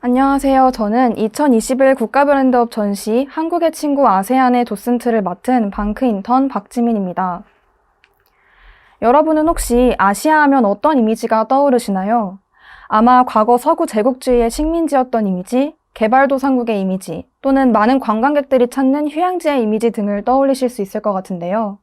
안녕하세요. 저는 2021 국가브랜드업 전시 한국의 친구 아세안의 도슨트를 맡은 방크 인턴 박지민입니다. 여러분은 혹시 아시아 하면 어떤 이미지가 떠오르시나요? 아마 과거 서구 제국주의의 식민지였던 이미지, 개발도상국의 이미지, 또는 많은 관광객들이 찾는 휴양지의 이미지 등을 떠올리실 수 있을 것 같은데요.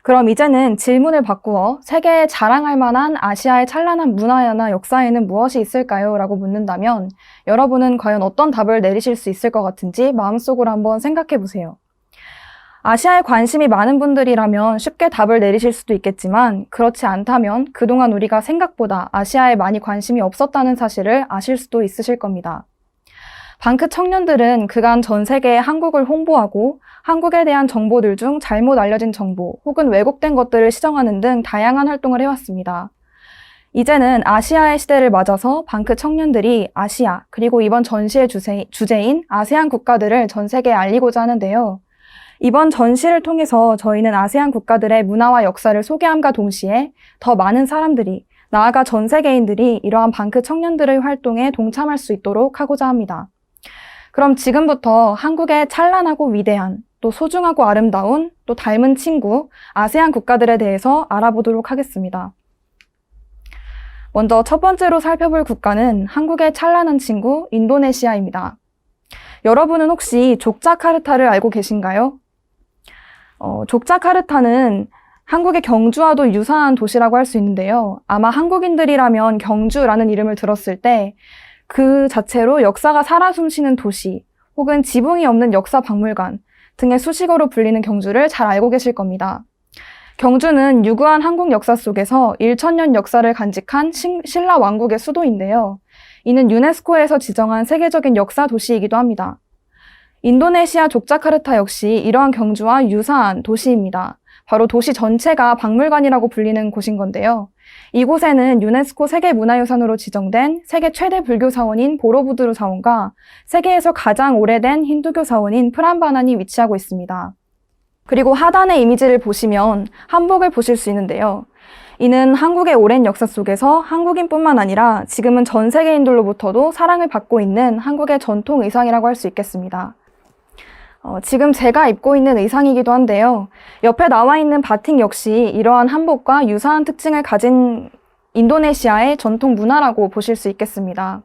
그럼 이제는 질문을 바꾸어 세계에 자랑할 만한 아시아의 찬란한 문화나 역사에는 무엇이 있을까요? 라고 묻는다면 여러분은 과연 어떤 답을 내리실 수 있을 것 같은지 마음속으로 한번 생각해 보세요. 아시아에 관심이 많은 분들이라면 쉽게 답을 내리실 수도 있겠지만 그렇지 않다면 그동안 우리가 생각보다 아시아에 많이 관심이 없었다는 사실을 아실 수도 있으실 겁니다. 방크 청년들은 그간 전 세계에 한국을 홍보하고 한국에 대한 정보들 중 잘못 알려진 정보 혹은 왜곡된 것들을 시정하는 등 다양한 활동을 해왔습니다. 이제는 아시아의 시대를 맞아서 방크 청년들이 아시아 그리고 이번 전시의 주제인 아세안 국가들을 전 세계에 알리고자 하는데요. 이번 전시를 통해서 저희는 아세안 국가들의 문화와 역사를 소개함과 동시에 더 많은 사람들이 나아가 전 세계인들이 이러한 방크 청년들의 활동에 동참할 수 있도록 하고자 합니다. 그럼 지금부터 한국의 찬란하고 위대한, 또 소중하고 아름다운, 또 닮은 친구, 아세안 국가들에 대해서 알아보도록 하겠습니다. 먼저 첫 번째로 살펴볼 국가는 한국의 찬란한 친구, 인도네시아입니다. 여러분은 혹시 족자카르타를 알고 계신가요? 족자카르타는 한국의 경주와도 유사한 도시라고 할 수 있는데요. 아마 한국인들이라면 경주라는 이름을 들었을 때 그 자체로 역사가 살아 숨쉬는 도시 혹은 지붕이 없는 역사 박물관 등의 수식어로 불리는 경주를 잘 알고 계실 겁니다. 경주는 유구한 한국 역사 속에서 1000년 역사를 간직한 신라 왕국의 수도인데요. 이는 유네스코에서 지정한 세계적인 역사 도시이기도 합니다. 인도네시아 족자카르타 역시 이러한 경주와 유사한 도시입니다. 바로 도시 전체가 박물관이라고 불리는 곳인 건데요. 이곳에는 유네스코 세계문화유산으로 지정된 세계 최대 불교 사원인 보로부두르 사원과 세계에서 가장 오래된 힌두교 사원인 프람바난이 위치하고 있습니다. 그리고 하단의 이미지를 보시면 한복을 보실 수 있는데요. 이는 한국의 오랜 역사 속에서 한국인뿐만 아니라 지금은 전 세계인들로부터도 사랑을 받고 있는 한국의 전통 의상이라고 할 수 있겠습니다. 지금 제가 입고 있는 의상이기도 한데요. 옆에 나와 있는 바틱 역시 이러한 한복과 유사한 특징을 가진 인도네시아의 전통 문화라고 보실 수 있겠습니다.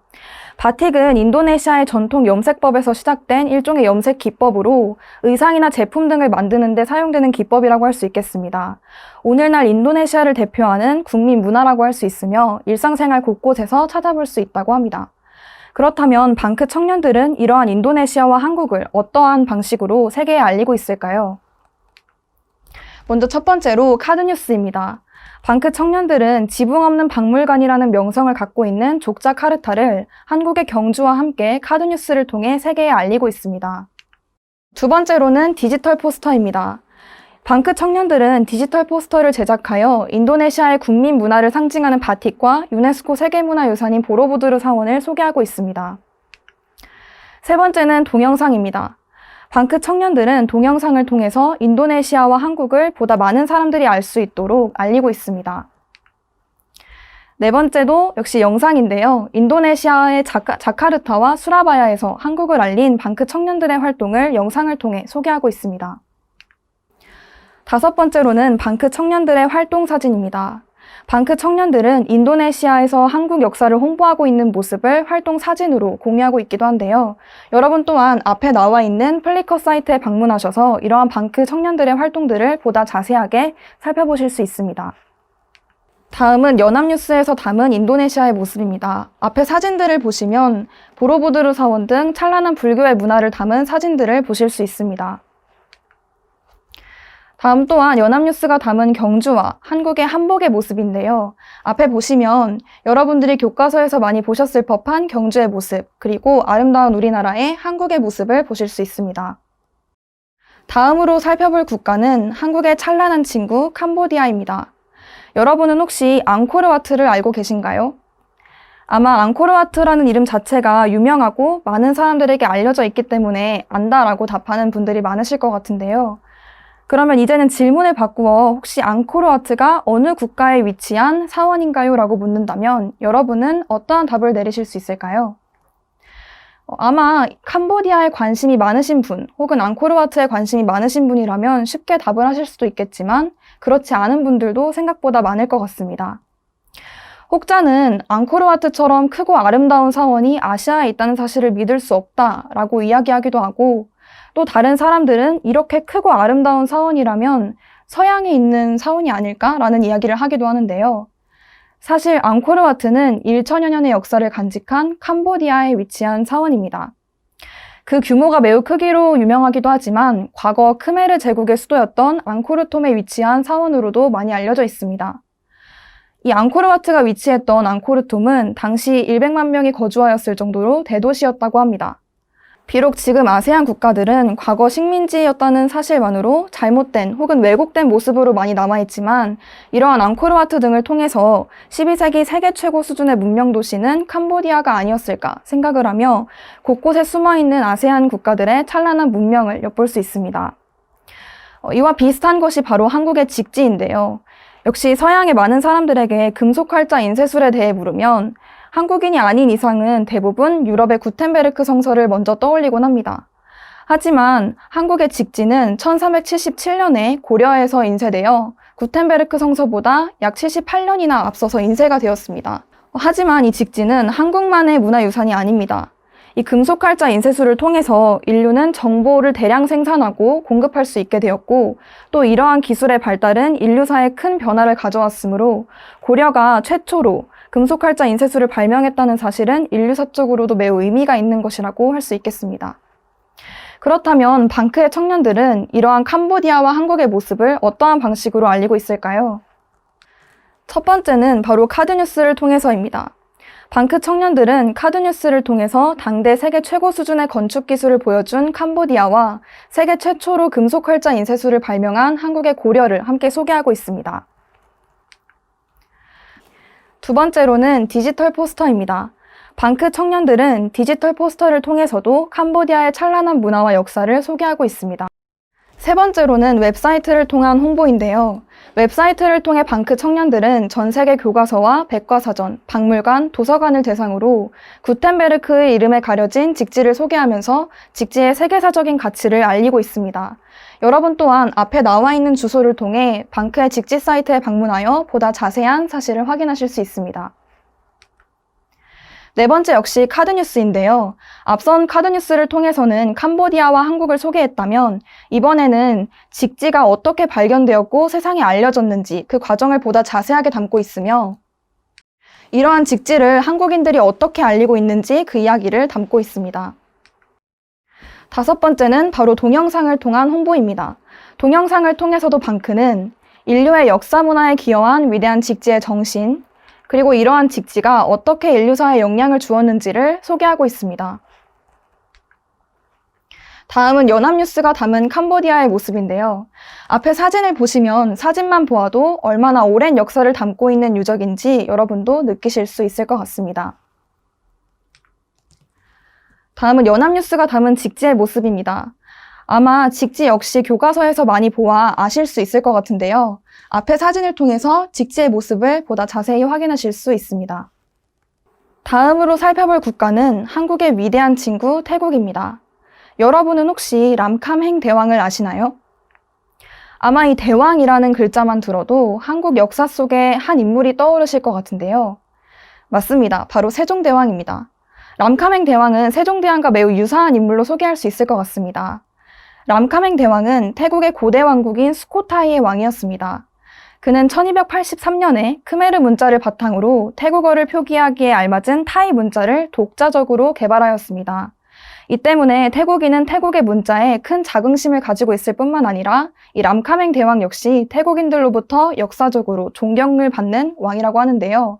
바틱은 인도네시아의 전통 염색법에서 시작된 일종의 염색 기법으로 의상이나 제품 등을 만드는 데 사용되는 기법이라고 할 수 있겠습니다. 오늘날 인도네시아를 대표하는 국민 문화라고 할 수 있으며 일상생활 곳곳에서 찾아볼 수 있다고 합니다. 그렇다면 방크 청년들은 이러한 인도네시아와 한국을 어떠한 방식으로 세계에 알리고 있을까요? 먼저 첫 번째로 카드뉴스입니다. 방크 청년들은 지붕 없는 박물관이라는 명성을 갖고 있는 족자카르타를 한국의 경주와 함께 카드뉴스를 통해 세계에 알리고 있습니다. 두 번째로는 디지털 포스터입니다. 방크 청년들은 디지털 포스터를 제작하여 인도네시아의 국민 문화를 상징하는 바틱과 유네스코 세계문화유산인 보로부두르 사원을 소개하고 있습니다. 세 번째는 동영상입니다. 방크 청년들은 동영상을 통해서 인도네시아와 한국을 보다 많은 사람들이 알 수 있도록 알리고 있습니다. 네 번째도 역시 영상인데요. 인도네시아의 자카르타와 수라바야에서 한국을 알린 방크 청년들의 활동을 영상을 통해 소개하고 있습니다. 다섯 번째로는 방크 청년들의 활동 사진입니다. 방크 청년들은 인도네시아에서 한국 역사를 홍보하고 있는 모습을 활동 사진으로 공유하고 있기도 한데요. 여러분 또한 앞에 나와 있는 플리커 사이트에 방문하셔서 이러한 방크 청년들의 활동들을 보다 자세하게 살펴보실 수 있습니다. 다음은 연합뉴스에서 담은 인도네시아의 모습입니다. 앞에 사진들을 보시면 보로부두르 사원 등 찬란한 불교의 문화를 담은 사진들을 보실 수 있습니다. 다음 또한 연합뉴스가 담은 경주와 한국의 한복의 모습인데요. 앞에 보시면 여러분들이 교과서에서 많이 보셨을 법한 경주의 모습, 그리고 아름다운 우리나라의 한국의 모습을 보실 수 있습니다. 다음으로 살펴볼 국가는 한국의 찬란한 친구 캄보디아입니다. 여러분은 혹시 앙코르와트를 알고 계신가요? 아마 앙코르와트라는 이름 자체가 유명하고 많은 사람들에게 알려져 있기 때문에 안다라고 답하는 분들이 많으실 것 같은데요. 그러면 이제는 질문을 바꾸어 혹시 앙코르와트가 어느 국가에 위치한 사원인가요? 라고 묻는다면 여러분은 어떠한 답을 내리실 수 있을까요? 아마 캄보디아에 관심이 많으신 분 혹은 앙코르와트에 관심이 많으신 분이라면 쉽게 답을 하실 수도 있겠지만 그렇지 않은 분들도 생각보다 많을 것 같습니다. 혹자는 앙코르와트처럼 크고 아름다운 사원이 아시아에 있다는 사실을 믿을 수 없다라고 이야기하기도 하고, 또 다른 사람들은 이렇게 크고 아름다운 사원이라면 서양에 있는 사원이 아닐까라는 이야기를 하기도 하는데요. 사실 앙코르와트는 1천여 년의 역사를 간직한 캄보디아에 위치한 사원입니다. 그 규모가 매우 크기로 유명하기도 하지만 과거 크메르 제국의 수도였던 앙코르톰에 위치한 사원으로도 많이 알려져 있습니다. 이 앙코르와트가 위치했던 앙코르톰은 당시 100만 명이 거주하였을 정도로 대도시였다고 합니다. 비록 지금 아세안 국가들은 과거 식민지였다는 사실만으로 잘못된 혹은 왜곡된 모습으로 많이 남아있지만 이러한 앙코르와트 등을 통해서 12세기 세계 최고 수준의 문명 도시는 캄보디아가 아니었을까 생각을 하며 곳곳에 숨어있는 아세안 국가들의 찬란한 문명을 엿볼 수 있습니다. 이와 비슷한 것이 바로 한국의 직지인데요. 역시 서양의 많은 사람들에게 금속활자 인쇄술에 대해 물으면 한국인이 아닌 이상은 대부분 유럽의 구텐베르크 성서를 먼저 떠올리곤 합니다. 하지만 한국의 직지는 1377년에 고려에서 인쇄되어 구텐베르크 성서보다 약 78년이나 앞서서 인쇄가 되었습니다. 하지만 이 직지는 한국만의 문화유산이 아닙니다. 이 금속활자 인쇄술을 통해서 인류는 정보를 대량 생산하고 공급할 수 있게 되었고, 또 이러한 기술의 발달은 인류사에 큰 변화를 가져왔으므로 고려가 최초로 금속활자 인쇄술을 발명했다는 사실은 인류사적으로도 매우 의미가 있는 것이라고 할 수 있겠습니다. 그렇다면 방크의 청년들은 이러한 캄보디아와 한국의 모습을 어떠한 방식으로 알리고 있을까요? 첫 번째는 바로 카드뉴스를 통해서입니다. 방크 청년들은 카드뉴스를 통해서 당대 세계 최고 수준의 건축 기술을 보여준 캄보디아와 세계 최초로 금속활자 인쇄술을 발명한 한국의 고려를 함께 소개하고 있습니다. 두 번째로는 디지털 포스터입니다. 방크 청년들은 디지털 포스터를 통해서도 캄보디아의 찬란한 문화와 역사를 소개하고 있습니다. 세 번째로는 웹사이트를 통한 홍보인데요. 웹사이트를 통해 방크 청년들은 전 세계 교과서와 백과사전, 박물관, 도서관을 대상으로 구텐베르크의 이름에 가려진 직지를 소개하면서 직지의 세계사적인 가치를 알리고 있습니다. 여러분 또한 앞에 나와 있는 주소를 통해 방크의 직지 사이트에 방문하여 보다 자세한 사실을 확인하실 수 있습니다. 네 번째 역시 카드뉴스인데요. 앞선 카드뉴스를 통해서는 캄보디아와 한국을 소개했다면 이번에는 직지가 어떻게 발견되었고 세상에 알려졌는지 그 과정을 보다 자세하게 담고 있으며 이러한 직지를 한국인들이 어떻게 알리고 있는지 그 이야기를 담고 있습니다. 다섯 번째는 바로 동영상을 통한 홍보입니다. 동영상을 통해서도 방크는 인류의 역사 문화에 기여한 위대한 직지의 정신, 그리고 이러한 직지가 어떻게 인류사에 영향을 주었는지를 소개하고 있습니다. 다음은 연합뉴스가 담은 캄보디아의 모습인데요. 앞에 사진을 보시면 사진만 보아도 얼마나 오랜 역사를 담고 있는 유적인지 여러분도 느끼실 수 있을 것 같습니다. 다음은 연합뉴스가 담은 직지의 모습입니다. 아마 직지 역시 교과서에서 많이 보아 아실 수 있을 것 같은데요. 앞의 사진을 통해서 직지의 모습을 보다 자세히 확인하실 수 있습니다. 다음으로 살펴볼 국가는 한국의 위대한 친구 태국입니다. 여러분은 혹시 람캄행 대왕을 아시나요? 아마 이 대왕이라는 글자만 들어도 한국 역사 속의 한 인물이 떠오르실 것 같은데요. 맞습니다. 바로 세종대왕입니다. 람캄행 대왕은 세종대왕과 매우 유사한 인물로 소개할 수 있을 것 같습니다. 람캄행 대왕은 태국의 고대 왕국인 수코타이의 왕이었습니다. 그는 1283년에 크메르 문자를 바탕으로 태국어를 표기하기에 알맞은 타이 문자를 독자적으로 개발하였습니다. 이 때문에 태국인은 태국의 문자에 큰 자긍심을 가지고 있을 뿐만 아니라 이 람캄행 대왕 역시 태국인들로부터 역사적으로 존경을 받는 왕이라고 하는데요.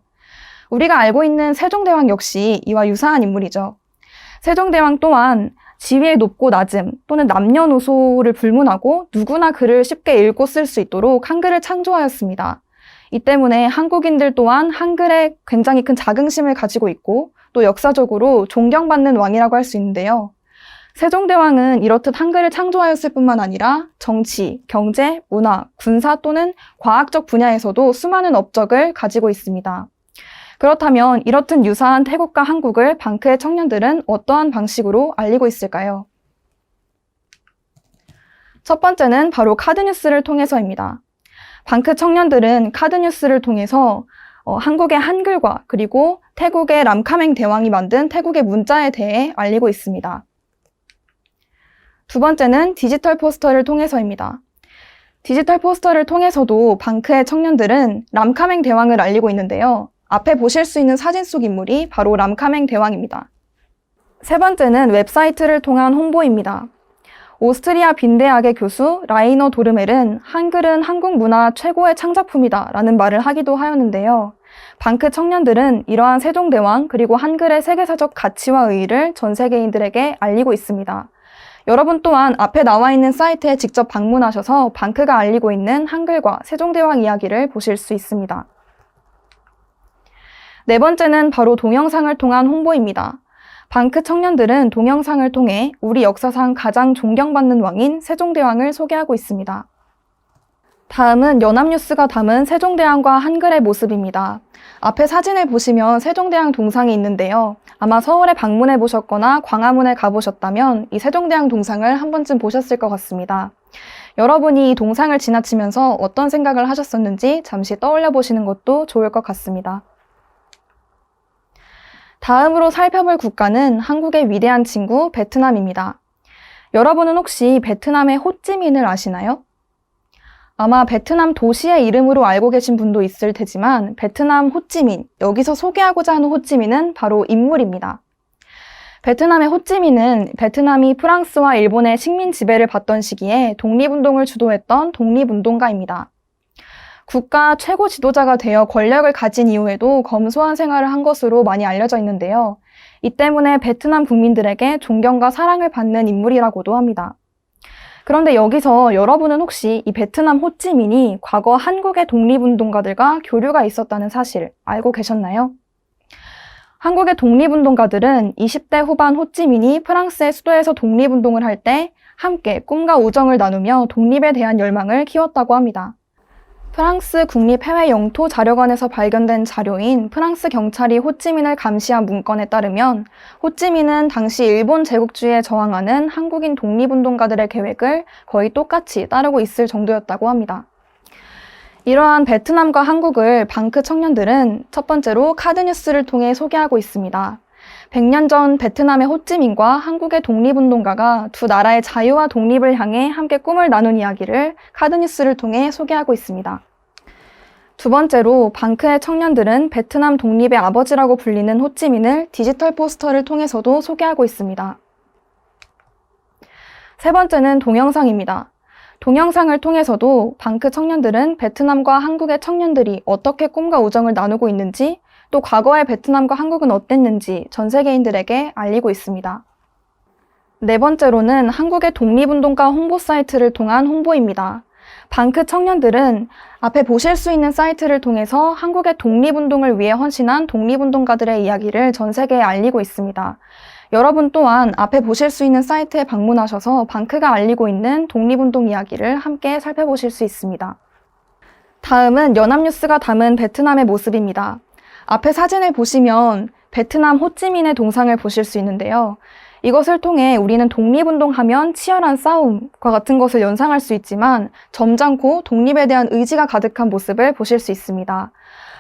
우리가 알고 있는 세종대왕 역시 이와 유사한 인물이죠. 세종대왕 또한 지위의 높고 낮음 또는 남녀노소를 불문하고 누구나 글을 쉽게 읽고 쓸 수 있도록 한글을 창조하였습니다. 이 때문에 한국인들 또한 한글에 굉장히 큰 자긍심을 가지고 있고 또 역사적으로 존경받는 왕이라고 할 수 있는데요. 세종대왕은 이렇듯 한글을 창조하였을 뿐만 아니라 정치, 경제, 문화, 군사 또는 과학적 분야에서도 수많은 업적을 가지고 있습니다. 그렇다면 이렇듯 유사한 태국과 한국을 방크의 청년들은 어떠한 방식으로 알리고 있을까요? 첫 번째는 바로 카드뉴스를 통해서입니다. 방크 청년들은 카드뉴스를 통해서 한국의 한글과 그리고 태국의 람카맹 대왕이 만든 태국의 문자에 대해 알리고 있습니다. 두 번째는 디지털 포스터를 통해서입니다. 디지털 포스터를 통해서도 방크의 청년들은 람카맹 대왕을 알리고 있는데요. 앞에 보실 수 있는 사진 속 인물이 바로 람카맹 대왕입니다. 세 번째는 웹사이트를 통한 홍보입니다. 오스트리아 빈대학의 교수 라이너 도르멜은 한글은 한국 문화 최고의 창작품이다 라는 말을 하기도 하였는데요. 방크 청년들은 이러한 세종대왕 그리고 한글의 세계사적 가치와 의의를 전 세계인들에게 알리고 있습니다. 여러분 또한 앞에 나와 있는 사이트에 직접 방문하셔서 방크가 알리고 있는 한글과 세종대왕 이야기를 보실 수 있습니다. 네 번째는 바로 동영상을 통한 홍보입니다. 방크 청년들은 동영상을 통해 우리 역사상 가장 존경받는 왕인 세종대왕을 소개하고 있습니다. 다음은 연합뉴스가 담은 세종대왕과 한글의 모습입니다. 앞에 사진을 보시면 세종대왕 동상이 있는데요. 아마 서울에 방문해 보셨거나 광화문에 가보셨다면 이 세종대왕 동상을 한 번쯤 보셨을 것 같습니다. 여러분이 이 동상을 지나치면서 어떤 생각을 하셨었는지 잠시 떠올려 보시는 것도 좋을 것 같습니다. 다음으로 살펴볼 국가는 한국의 위대한 친구 베트남입니다. 여러분은 혹시 베트남의 호찌민을 아시나요? 아마 베트남 도시의 이름으로 알고 계신 분도 있을 테지만 베트남 호찌민, 여기서 소개하고자 하는 호찌민은 바로 인물입니다. 베트남의 호찌민은 베트남이 프랑스와 일본의 식민 지배를 받던 시기에 독립운동을 주도했던 독립운동가입니다. 국가 최고 지도자가 되어 권력을 가진 이후에도 검소한 생활을 한 것으로 많이 알려져 있는데요. 이 때문에 베트남 국민들에게 존경과 사랑을 받는 인물이라고도 합니다. 그런데 여기서 여러분은 혹시 이 베트남 호찌민이 과거 한국의 독립운동가들과 교류가 있었다는 사실 알고 계셨나요? 한국의 독립운동가들은 20대 후반 호찌민이 프랑스의 수도에서 독립운동을 할 때 함께 꿈과 우정을 나누며 독립에 대한 열망을 키웠다고 합니다. 프랑스 국립해외영토 자료관에서 발견된 자료인 프랑스 경찰이 호찌민을 감시한 문건에 따르면 호찌민은 당시 일본 제국주의에 저항하는 한국인 독립운동가들의 계획을 거의 똑같이 따르고 있을 정도였다고 합니다. 이러한 베트남과 한국을 방크 청년들은 첫 번째로 카드뉴스를 통해 소개하고 있습니다. 100년 전 베트남의 호찌민과 한국의 독립운동가가 두 나라의 자유와 독립을 향해 함께 꿈을 나눈 이야기를 카드뉴스를 통해 소개하고 있습니다. 두 번째로 방크의 청년들은 베트남 독립의 아버지라고 불리는 호찌민을 디지털 포스터를 통해서도 소개하고 있습니다. 세 번째는 동영상입니다. 동영상을 통해서도 방크 청년들은 베트남과 한국의 청년들이 어떻게 꿈과 우정을 나누고 있는지 또 과거의 베트남과 한국은 어땠는지 전 세계인들에게 알리고 있습니다. 네 번째로는 한국의 독립운동가 홍보 사이트를 통한 홍보입니다. 방크 청년들은 앞에 보실 수 있는 사이트를 통해서 한국의 독립운동을 위해 헌신한 독립운동가들의 이야기를 전 세계에 알리고 있습니다. 여러분 또한 앞에 보실 수 있는 사이트에 방문하셔서 방크가 알리고 있는 독립운동 이야기를 함께 살펴보실 수 있습니다. 다음은 연합뉴스가 담은 베트남의 모습입니다. 앞에 사진을 보시면 베트남 호찌민의 동상을 보실 수 있는데요. 이것을 통해 우리는 독립운동하면 치열한 싸움과 같은 것을 연상할 수 있지만 점잖고 독립에 대한 의지가 가득한 모습을 보실 수 있습니다.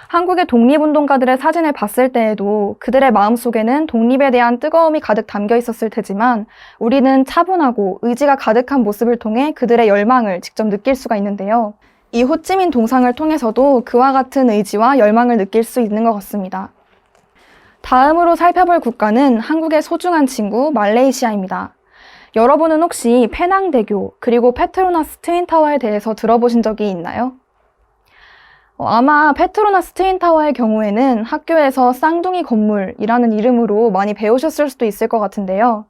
한국의 독립운동가들의 사진을 봤을 때에도 그들의 마음속에는 독립에 대한 뜨거움이 가득 담겨 있었을 테지만 우리는 차분하고 의지가 가득한 모습을 통해 그들의 열망을 직접 느낄 수가 있는데요. 이 호찌민 동상을 통해서도 그와 같은 의지와 열망을 느낄 수 있는 것 같습니다. 다음으로 살펴볼 국가는 한국의 소중한 친구 말레이시아입니다. 여러분은 혹시 페낭대교 그리고 페트로나스 트윈타워에 대해서 들어보신 적이 있나요? 아마 페트로나스 트윈타워의 경우에는 학교에서 쌍둥이 건물이라는 이름으로 많이 배우셨을 수도 있을 것 같은데요.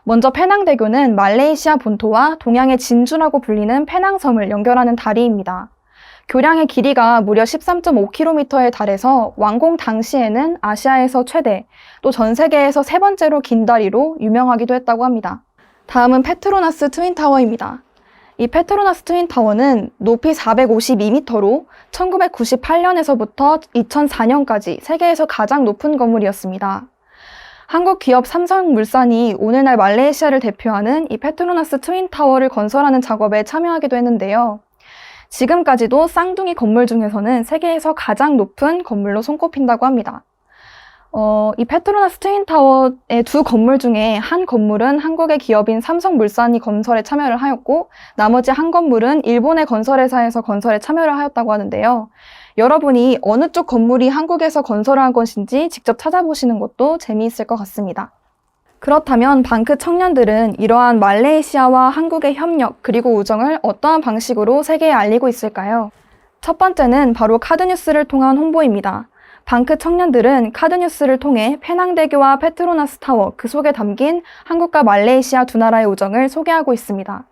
먼저 페낭대교는 말레이시아 본토와 동양의 진주라고 불리는 페낭섬을 연결하는 다리입니다. 교량의 길이가 무려 13.5km에 달해서 완공 당시에는 아시아에서 최대, 또 전 세계에서 세 번째로 긴 다리로 유명하기도 했다고 합니다. 다음은 페트로나스 트윈타워입니다. 이 페트로나스 트윈타워는 높이 452m로 1998년에서부터 2004년까지 세계에서 가장 높은 건물이었습니다. 한국 기업 삼성물산이 오늘날 말레이시아를 대표하는 이 페트로나스 트윈타워를 건설하는 작업에 참여하기도 했는데요. 지금까지도 쌍둥이 건물 중에서는 세계에서 가장 높은 건물로 손꼽힌다고 합니다. 이 페트로나스 트윈타워의 두 건물 중에 한 건물은 한국의 기업인 삼성물산이 건설에 참여를 하였고, 나머지 한 건물은 일본의 건설회사에서 건설에 참여를 하였다고 하는데요. 여러분이 어느 쪽 건물이 한국에서 건설을 한 것인지 직접 찾아보시는 것도 재미있을 것 같습니다. 그렇다면 방크 청년들은 이러한 말레이시아와 한국의 협력 그리고 우정을 어떠한 방식으로 세계에 알리고 있을까요? 첫 번째는 바로 카드뉴스를 통한 홍보입니다. 방크 청년들은 카드뉴스를 통해 페낭대교와 페트로나스 타워, 그 속에 담긴 한국과 말레이시아 두 나라의 우정을 소개하고 있습니다.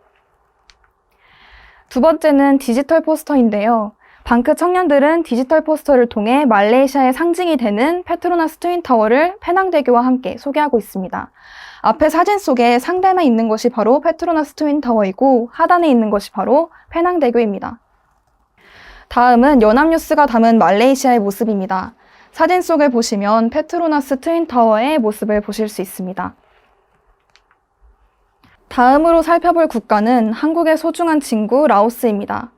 두 번째는 디지털 포스터인데요. 방크 청년들은 디지털 포스터를 통해 말레이시아의 상징이 되는 페트로나스 트윈타워를 페낭대교와 함께 소개하고 있습니다. 앞에 사진 속에 상단에 있는 것이 바로 페트로나스 트윈타워이고 하단에 있는 것이 바로 페낭대교입니다. 다음은 연합뉴스가 담은 말레이시아의 모습입니다. 사진 속을 보시면 페트로나스 트윈타워의 모습을 보실 수 있습니다. 다음으로 살펴볼 국가는 한국의 소중한 친구 라오스입니다.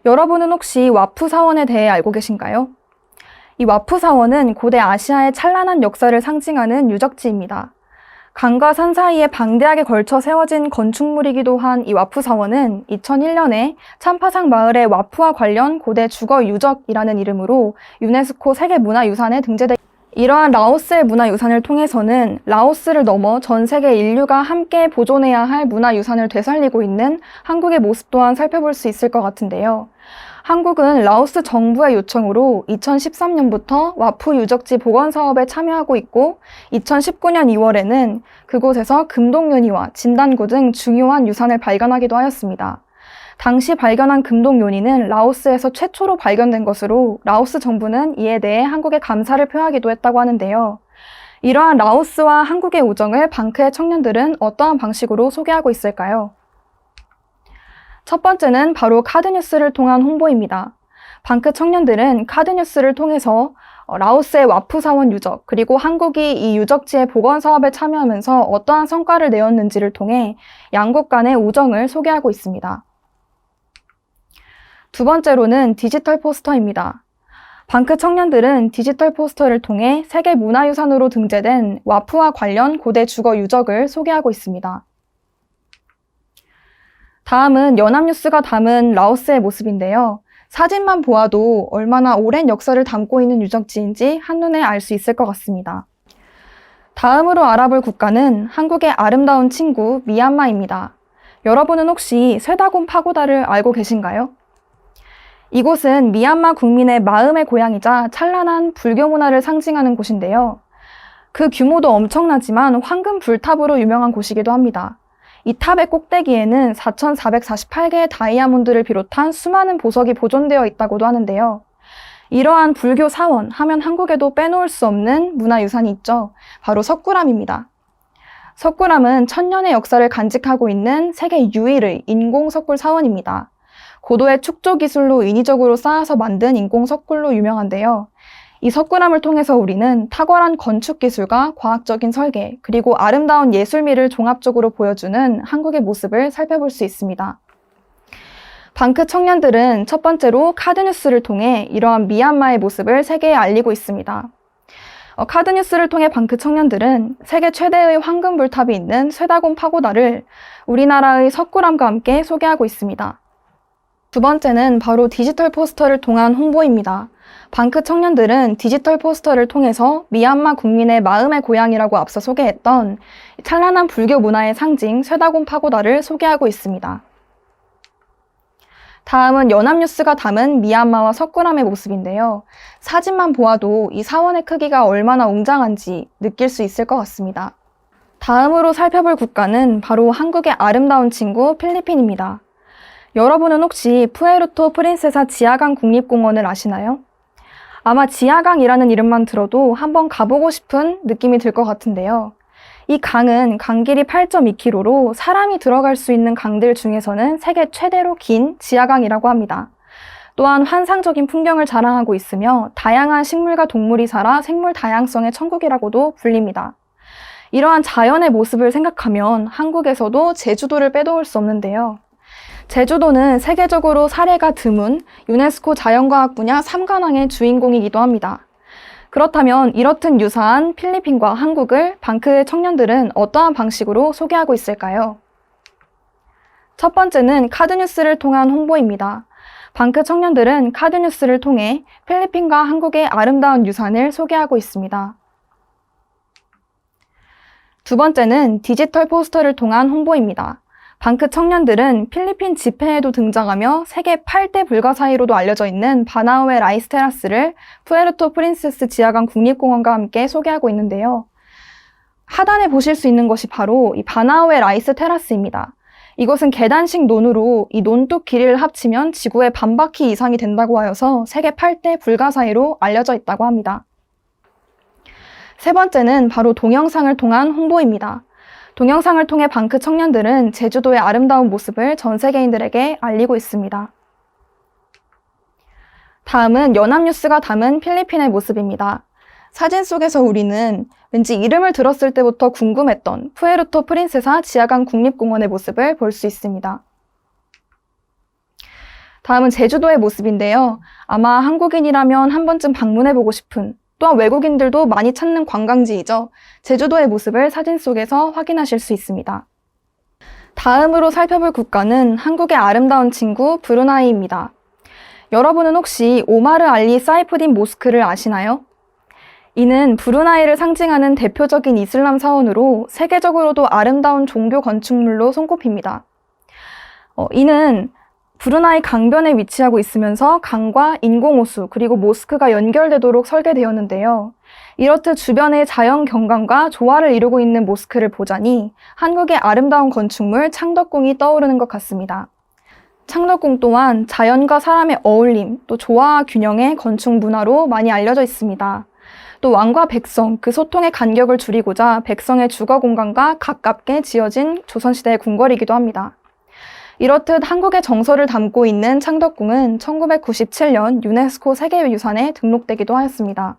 여러분은 혹시 와프 사원에 대해 알고 계신가요? 이 와프 사원은 고대 아시아의 찬란한 역사를 상징하는 유적지입니다. 강과 산 사이에 방대하게 걸쳐 세워진 건축물이기도 한 이 와프 사원은 2001년에 참파상 마을의 와프와 관련 고대 주거 유적이라는 이름으로 유네스코 세계문화유산에 등재돼 이러한 라오스의 문화유산을 통해서는 라오스를 넘어 전 세계 인류가 함께 보존해야 할 문화유산을 되살리고 있는 한국의 모습 또한 살펴볼 수 있을 것 같은데요. 한국은 라오스 정부의 요청으로 2013년부터 와프 유적지 복원 사업에 참여하고 있고 2019년 2월에는 그곳에서 금동요니와 진단구 등 중요한 유산을 발견하기도 하였습니다. 당시 발견한 금동요니는 라오스에서 최초로 발견된 것으로 라오스 정부는 이에 대해 한국에 감사를 표하기도 했다고 하는데요. 이러한 라오스와 한국의 우정을 방크의 청년들은 어떠한 방식으로 소개하고 있을까요? 첫 번째는 바로 카드뉴스를 통한 홍보입니다. 방크 청년들은 카드뉴스를 통해서 라오스의 와프 사원 유적, 그리고 한국이 이 유적지의 복원 사업에 참여하면서 어떠한 성과를 내었는지를 통해 양국 간의 우정을 소개하고 있습니다. 두 번째로는 디지털 포스터입니다. 방크 청년들은 디지털 포스터를 통해 세계문화유산으로 등재된 와프와 관련 고대 주거 유적을 소개하고 있습니다. 다음은 연합뉴스가 담은 라오스의 모습인데요. 사진만 보아도 얼마나 오랜 역사를 담고 있는 유적지인지 한눈에 알 수 있을 것 같습니다. 다음으로 알아볼 국가는 한국의 아름다운 친구 미얀마입니다. 여러분은 혹시 쇠다곤 파고다를 알고 계신가요? 이곳은 미얀마 국민의 마음의 고향이자 찬란한 불교 문화를 상징하는 곳인데요. 그 규모도 엄청나지만 황금 불탑으로 유명한 곳이기도 합니다. 이 탑의 꼭대기에는 4,448개의 다이아몬드를 비롯한 수많은 보석이 보존되어 있다고도 하는데요. 이러한 불교 사원 하면 한국에도 빼놓을 수 없는 문화유산이 있죠. 바로 석굴암입니다. 석굴암은 천년의 역사를 간직하고 있는 세계 유일의 인공 석굴 사원입니다. 고도의 축조 기술로 인위적으로 쌓아서 만든 인공 석굴로 유명한데요. 이 석굴암을 통해서 우리는 탁월한 건축 기술과 과학적인 설계, 그리고 아름다운 예술미를 종합적으로 보여주는 한국의 모습을 살펴볼 수 있습니다. 방크 청년들은 첫 번째로 카드뉴스를 통해 이러한 미얀마의 모습을 세계에 알리고 있습니다. 카드뉴스를 통해 방크 청년들은 세계 최대의 황금 불탑이 있는 쇠다곤 파고다를 우리나라의 석굴암과 함께 소개하고 있습니다. 두 번째는 바로 디지털 포스터를 통한 홍보입니다. 방크 청년들은 디지털 포스터를 통해서 미얀마 국민의 마음의 고향이라고 앞서 소개했던 찬란한 불교 문화의 상징 쇠다곤 파고다를 소개하고 있습니다. 다음은 연합뉴스가 담은 미얀마와 석굴암의 모습인데요. 사진만 보아도 이 사원의 크기가 얼마나 웅장한지 느낄 수 있을 것 같습니다. 다음으로 살펴볼 국가는 바로 한국의 아름다운 친구 필리핀입니다. 여러분은 혹시 푸에르토 프린세사 지하강 국립공원을 아시나요? 아마 지하강이라는 이름만 들어도 한번 가보고 싶은 느낌이 들 것 같은데요. 이 강은 강 길이 8.2km로 사람이 들어갈 수 있는 강들 중에서는 세계 최대로 긴 지하강이라고 합니다. 또한 환상적인 풍경을 자랑하고 있으며 다양한 식물과 동물이 살아 생물 다양성의 천국이라고도 불립니다. 이러한 자연의 모습을 생각하면 한국에서도 제주도를 빼놓을 수 없는데요. 제주도는 세계적으로 사례가 드문 유네스코 자연과학 분야 3관왕의 주인공이기도 합니다. 그렇다면 이렇듯 유사한 필리핀과 한국을 방크 청년들은 어떠한 방식으로 소개하고 있을까요? 첫 번째는 카드뉴스를 통한 홍보입니다. 방크 청년들은 카드뉴스를 통해 필리핀과 한국의 아름다운 유산을 소개하고 있습니다. 두 번째는 디지털 포스터를 통한 홍보입니다. 방크 청년들은 필리핀 집회에도 등장하며 세계 8대 불가사의로도 알려져 있는 바나우에 라이스 테라스를 푸에르토 프린세스 지하강 국립공원과 함께 소개하고 있는데요. 하단에 보실 수 있는 것이 바로 이 바나우에 라이스 테라스입니다. 이것은 계단식 논으로 이 논뚝 길이를 합치면 지구의 반바퀴 이상이 된다고 하여서 세계 8대 불가사의로 알려져 있다고 합니다. 세 번째는 바로 동영상을 통한 홍보입니다. 동영상을 통해 방크 청년들은 제주도의 아름다운 모습을 전 세계인들에게 알리고 있습니다. 다음은 연합뉴스가 담은 필리핀의 모습입니다. 사진 속에서 우리는 왠지 이름을 들었을 때부터 궁금했던 푸에르토 프린세사 지하강 국립공원의 모습을 볼 수 있습니다. 다음은 제주도의 모습인데요. 아마 한국인이라면 한 번쯤 방문해보고 싶은, 또한 외국인들도 많이 찾는 관광지이죠. 제주도의 모습을 사진 속에서 확인하실 수 있습니다. 다음으로 살펴볼 국가는 한국의 아름다운 친구 브루나이입니다. 여러분은 혹시 오마르 알리 사이프딘 모스크를 아시나요? 이는 브루나이를 상징하는 대표적인 이슬람 사원으로 세계적으로도 아름다운 종교 건축물로 손꼽힙니다. 이는 브루나이 강변에 위치하고 있으면서 강과 인공호수 그리고 모스크가 연결되도록 설계되었는데요. 이렇듯 주변의 자연 경관과 조화를 이루고 있는 모스크를 보자니 한국의 아름다운 건축물 창덕궁이 떠오르는 것 같습니다. 창덕궁 또한 자연과 사람의 어울림, 또 조화와 균형의 건축 문화로 많이 알려져 있습니다. 또 왕과 백성, 그 소통의 간격을 줄이고자 백성의 주거 공간과 가깝게 지어진 조선시대의 궁궐이기도 합니다. 이렇듯 한국의 정서를 담고 있는 창덕궁은 1997년 유네스코 세계유산에 등록되기도 하였습니다.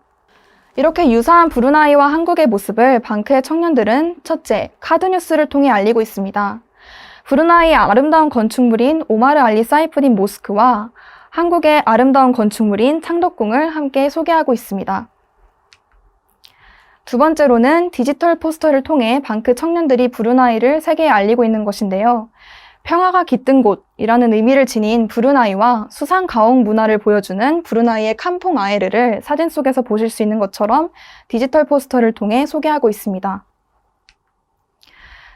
이렇게 유사한 브루나이와 한국의 모습을 방크의 청년들은 첫째, 카드뉴스를 통해 알리고 있습니다. 브루나이의 아름다운 건축물인 오마르 알리 사이프딘 모스크와 한국의 아름다운 건축물인 창덕궁을 함께 소개하고 있습니다. 두 번째로는 디지털 포스터를 통해 방크 청년들이 브루나이를 세계에 알리고 있는 것인데요. 평화가 깃든 곳이라는 의미를 지닌 브루나이와 수상 가옥 문화를 보여주는 브루나이의 캄퐁 아에르를 사진 속에서 보실 수 있는 것처럼 디지털 포스터를 통해 소개하고 있습니다.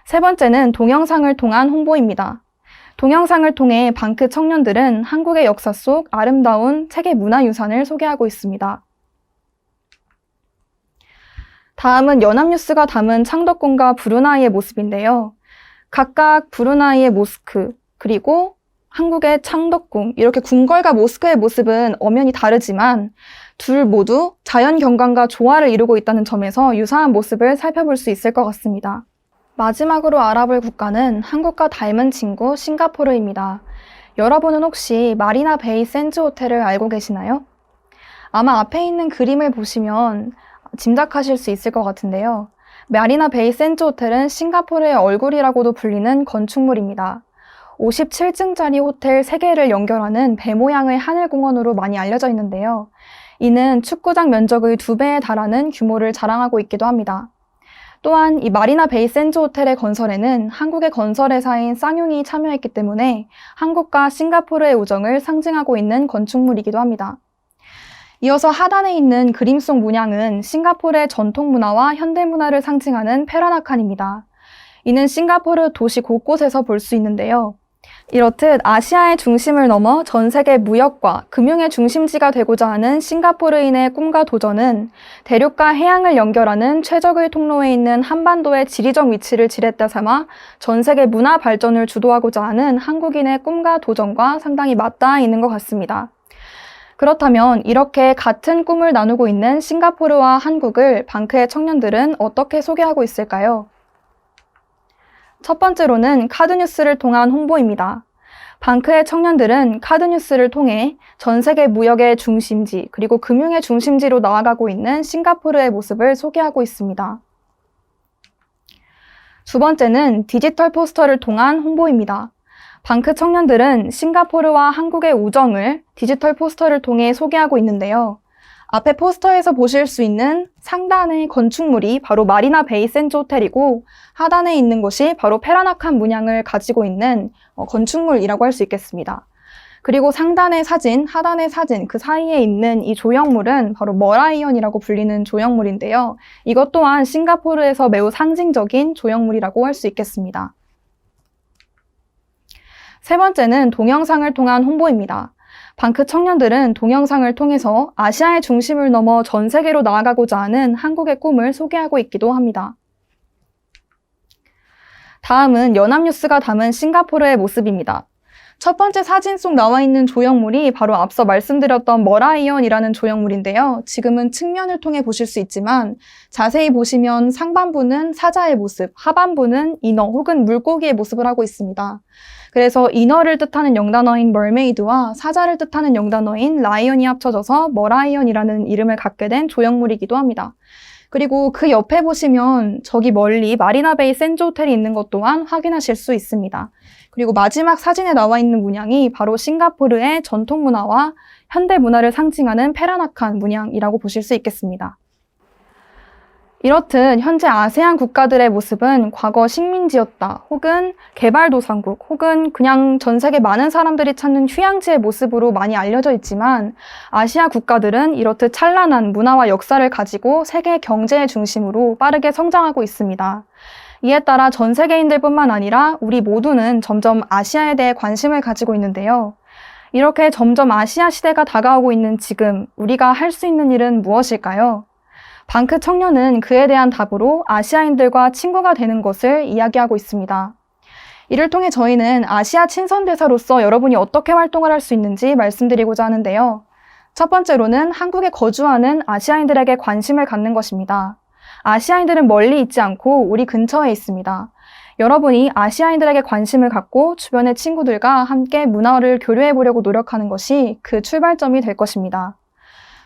세 번째는 동영상을 통한 홍보입니다. 동영상을 통해 방크 청년들은 한국의 역사 속 아름다운 세계 문화유산을 소개하고 있습니다. 다음은 연합뉴스가 담은 창덕궁과 브루나이의 모습인데요. 각각 브루나이의 모스크, 그리고 한국의 창덕궁, 이렇게 궁궐과 모스크의 모습은 엄연히 다르지만 둘 모두 자연 경관과 조화를 이루고 있다는 점에서 유사한 모습을 살펴볼 수 있을 것 같습니다. 마지막으로 알아볼 국가는 한국과 닮은 친구 싱가포르입니다. 여러분은 혹시 마리나 베이 샌즈 호텔을 알고 계시나요? 아마 앞에 있는 그림을 보시면 짐작하실 수 있을 것 같은데요. 마리나 베이 샌즈 호텔은 싱가포르의 얼굴이라고도 불리는 건축물입니다. 57층짜리 호텔 3개를 연결하는 배 모양의 하늘공원으로 많이 알려져 있는데요. 이는 축구장 면적의 2배에 달하는 규모를 자랑하고 있기도 합니다. 또한 이 마리나 베이 샌즈 호텔의 건설에는 한국의 건설회사인 쌍용이 참여했기 때문에 한국과 싱가포르의 우정을 상징하고 있는 건축물이기도 합니다. 이어서 하단에 있는 그림 속 문양은 싱가포르의 전통 문화와 현대 문화를 상징하는 페라나칸입니다. 이는 싱가포르 도시 곳곳에서 볼 수 있는데요. 이렇듯 아시아의 중심을 넘어 전 세계 무역과 금융의 중심지가 되고자 하는 싱가포르인의 꿈과 도전은 대륙과 해양을 연결하는 최적의 통로에 있는 한반도의 지리적 위치를 지렛대 삼아 전 세계 문화 발전을 주도하고자 하는 한국인의 꿈과 도전과 상당히 맞닿아 있는 것 같습니다. 그렇다면 이렇게 같은 꿈을 나누고 있는 싱가포르와 한국을 방크의 청년들은 어떻게 소개하고 있을까요? 첫 번째로는 카드뉴스를 통한 홍보입니다. 방크의 청년들은 카드뉴스를 통해 전 세계 무역의 중심지 그리고 금융의 중심지로 나아가고 있는 싱가포르의 모습을 소개하고 있습니다. 두 번째는 디지털 포스터를 통한 홍보입니다. 방크 청년들은 싱가포르와 한국의 우정을 디지털 포스터를 통해 소개하고 있는데요. 앞에 포스터에서 보실 수 있는 상단의 건축물이 바로 마리나 베이 샌즈 호텔이고 하단에 있는 것이 바로 페라나칸 문양을 가지고 있는 건축물이라고 할 수 있겠습니다. 그리고 상단의 사진, 하단의 사진 그 사이에 있는 이 조형물은 바로 머라이언이라고 불리는 조형물인데요. 이것 또한 싱가포르에서 매우 상징적인 조형물이라고 할 수 있겠습니다. 세 번째는 동영상을 통한 홍보입니다. 방크 청년들은 동영상을 통해서 아시아의 중심을 넘어 전 세계로 나아가고자 하는 한국의 꿈을 소개하고 있기도 합니다. 다음은 연합뉴스가 담은 싱가포르의 모습입니다. 첫 번째 사진 속 나와 있는 조형물이 바로 앞서 말씀드렸던 머라이언이라는 조형물인데요. 지금은 측면을 통해 보실 수 있지만 자세히 보시면 상반부는 사자의 모습, 하반부는 인어 혹은 물고기의 모습을 하고 있습니다. 그래서 인어를 뜻하는 영단어인 mermaid와 사자를 뜻하는 영단어인 라이언이 합쳐져서 머라이언이라는 이름을 갖게 된 조형물이기도 합니다. 그리고 그 옆에 보시면 저기 멀리 마리나 베이 샌즈 호텔이 있는 것 또한 확인하실 수 있습니다. 그리고 마지막 사진에 나와 있는 문양이 바로 싱가포르의 전통 문화와 현대 문화를 상징하는 페라나칸 문양이라고 보실 수 있겠습니다. 이렇듯 현재 아세안 국가들의 모습은 과거 식민지였다, 혹은 개발도상국, 혹은 그냥 전 세계 많은 사람들이 찾는 휴양지의 모습으로 많이 알려져 있지만 아시아 국가들은 이렇듯 찬란한 문화와 역사를 가지고 세계 경제의 중심으로 빠르게 성장하고 있습니다. 이에 따라 전 세계인들뿐만 아니라 우리 모두는 점점 아시아에 대해 관심을 가지고 있는데요. 이렇게 점점 아시아 시대가 다가오고 있는 지금 우리가 할 수 있는 일은 무엇일까요? 방크 청년은 그에 대한 답으로 아시아인들과 친구가 되는 것을 이야기하고 있습니다. 이를 통해 저희는 아시아 친선대사로서 여러분이 어떻게 활동을 할 수 있는지 말씀드리고자 하는데요. 첫 번째로는 한국에 거주하는 아시아인들에게 관심을 갖는 것입니다. 아시아인들은 멀리 있지 않고 우리 근처에 있습니다. 여러분이 아시아인들에게 관심을 갖고 주변의 친구들과 함께 문화를 교류해 보려고 노력하는 것이 그 출발점이 될 것입니다.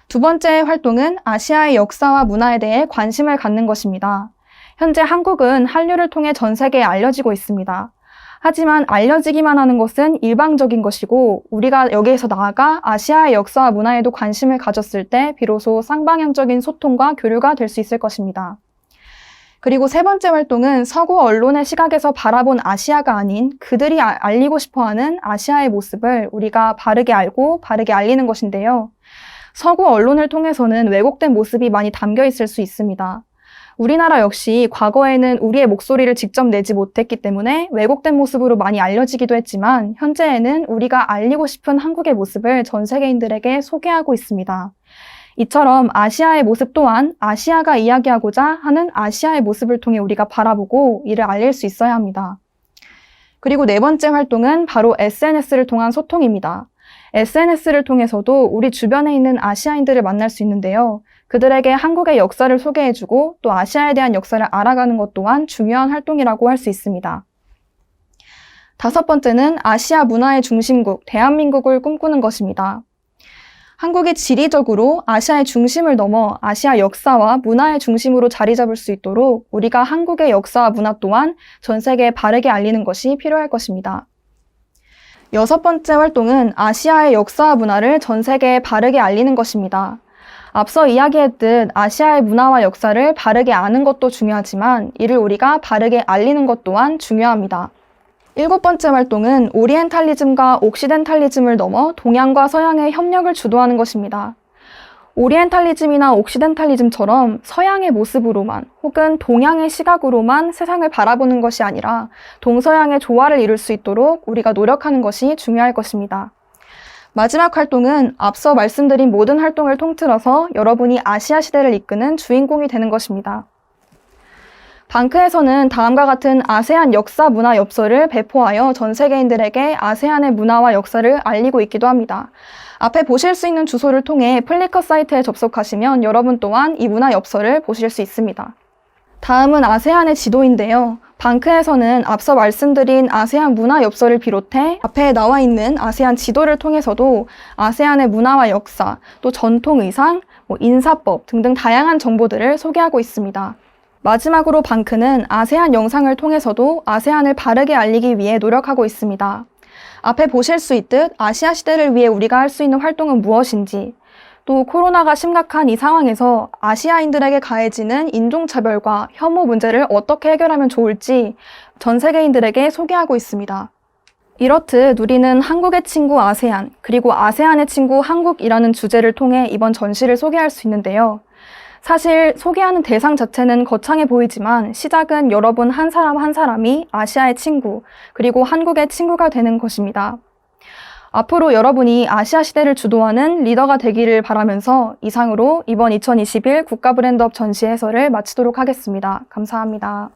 두 번째 활동은 아시아의 역사와 문화에 대해 관심을 갖는 것입니다. 현재 한국은 한류를 통해 전 세계에 알려지고 있습니다. 하지만 알려지기만 하는 것은 일방적인 것이고 우리가 여기에서 나아가 아시아의 역사와 문화에도 관심을 가졌을 때 비로소 쌍방향적인 소통과 교류가 될 수 있을 것입니다. 그리고 세 번째 활동은 서구 언론의 시각에서 바라본 아시아가 아닌 그들이 알리고 싶어하는 아시아의 모습을 우리가 바르게 알고 바르게 알리는 것인데요. 서구 언론을 통해서는 왜곡된 모습이 많이 담겨 있을 수 있습니다. 우리나라 역시 과거에는 우리의 목소리를 직접 내지 못했기 때문에 왜곡된 모습으로 많이 알려지기도 했지만 현재에는 우리가 알리고 싶은 한국의 모습을 전 세계인들에게 소개하고 있습니다. 이처럼 아시아의 모습 또한 아시아가 이야기하고자 하는 아시아의 모습을 통해 우리가 바라보고 이를 알릴 수 있어야 합니다. 그리고 네 번째 활동은 바로 SNS를 통한 소통입니다. SNS를 통해서도 우리 주변에 있는 아시아인들을 만날 수 있는데요. 그들에게 한국의 역사를 소개해주고 또 아시아에 대한 역사를 알아가는 것 또한 중요한 활동이라고 할 수 있습니다. 다섯 번째는 아시아 문화의 중심국, 대한민국을 꿈꾸는 것입니다. 한국이 지리적으로 아시아의 중심을 넘어 아시아 역사와 문화의 중심으로 자리 잡을 수 있도록 우리가 한국의 역사와 문화 또한 전 세계에 바르게 알리는 것이 필요할 것입니다. 여섯 번째 활동은 아시아의 역사와 문화를 전 세계에 바르게 알리는 것입니다. 앞서 이야기했듯 아시아의 문화와 역사를 바르게 아는 것도 중요하지만 이를 우리가 바르게 알리는 것 또한 중요합니다. 일곱 번째 활동은 오리엔탈리즘과 옥시덴탈리즘을 넘어 동양과 서양의 협력을 주도하는 것입니다. 오리엔탈리즘이나 옥시덴탈리즘처럼 서양의 모습으로만 혹은 동양의 시각으로만 세상을 바라보는 것이 아니라 동서양의 조화를 이룰 수 있도록 우리가 노력하는 것이 중요할 것입니다. 마지막 활동은 앞서 말씀드린 모든 활동을 통틀어서 여러분이 아시아 시대를 이끄는 주인공이 되는 것입니다. 방크에서는 다음과 같은 아세안 역사 문화 엽서를 배포하여 전 세계인들에게 아세안의 문화와 역사를 알리고 있기도 합니다. 앞에 보실 수 있는 주소를 통해 플리커 사이트에 접속하시면 여러분 또한 이 문화 엽서를 보실 수 있습니다. 다음은 아세안의 지도인데요. 방크에서는 앞서 말씀드린 아세안 문화 엽서를 비롯해 앞에 나와 있는 아세안 지도를 통해서도 아세안의 문화와 역사, 또 전통 의상, 인사법 등등 다양한 정보들을 소개하고 있습니다. 마지막으로 방크는 아세안 영상을 통해서도 아세안을 바르게 알리기 위해 노력하고 있습니다. 앞에 보실 수 있듯 아시아 시대를 위해 우리가 할 수 있는 활동은 무엇인지, 또 코로나가 심각한 이 상황에서 아시아인들에게 가해지는 인종차별과 혐오 문제를 어떻게 해결하면 좋을지 전 세계인들에게 소개하고 있습니다. 이렇듯 우리는 한국의 친구 아세안, 그리고 아세안의 친구 한국이라는 주제를 통해 이번 전시를 소개할 수 있는데요. 사실 소개하는 대상 자체는 거창해 보이지만 시작은 여러분 한 사람 한 사람이 아시아의 친구, 그리고 한국의 친구가 되는 것입니다. 앞으로 여러분이 아시아 시대를 주도하는 리더가 되기를 바라면서 이상으로 이번 2021 국가 브랜드업 전시 해설을 마치도록 하겠습니다. 감사합니다.